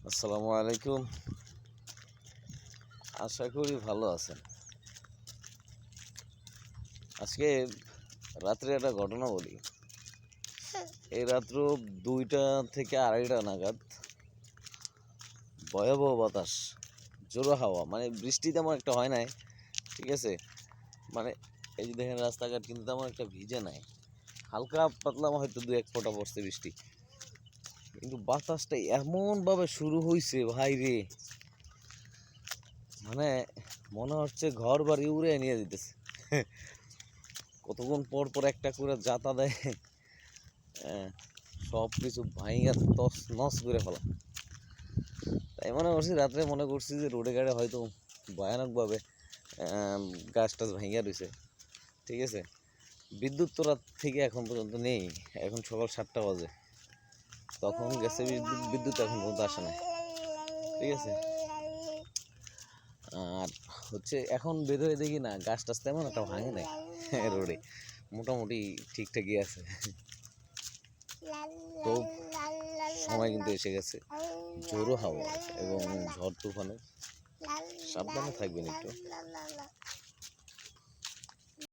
আসসালামু আলাইকুম। আশা করি ভালো আছেন। আজকে রাত্রে একটা ঘটনা বলি। এই রাত্র 2টা থেকে 2:30 নাগাদ ভয়াবহ বাতাস, জোরো হাওয়া, মানে বৃষ্টি তেমন একটা হয় নাই, ঠিক আছে। মানে এই যে দেখেন রাস্তাঘাট কিন্তু তেমন একটা ভিজে নাই, হালকা পাতলা হয়তো 2-1 ফোঁটা পড়ছে বৃষ্টি, কিন্তু বাতাসটা এমনভাবে শুরু হয়েছে ভাই রে, মানে মনে হচ্ছে ঘর বাড়ি উড়ে নিয়ে দিতেছে। কতক্ষণ পর পর একটা করে জাতা দেয়, সব কিছু ভাঙিয়া তস নস করে ফেলা। তাই মনে করছি রাত্রে, মনে করছি যে রোডে গাড়ে হয়তো ভয়ানকভাবে গাছ টাছ ভাঙিয়া রয়েছে, ঠিক আছে। বিদ্যুৎ তো রাত থেকে এখন পর্যন্ত নেই, এখন সকাল 7টা বাজে, তখন গেছে বিদ্যুৎ এখন পর্যন্ত আসে না, ঠিক আছে। আর হচ্ছে এখন বের হয়ে দেখি না গাছ টাছ তেমন একটা ভাঙে নাই রোডে, মোটামুটি ঠিকঠাকই আছে। তো সময় কিন্তু এসে গেছে, জোরো হাওয়া এবং ঝড় তুফানে সাবধানে থাকবেন একটু।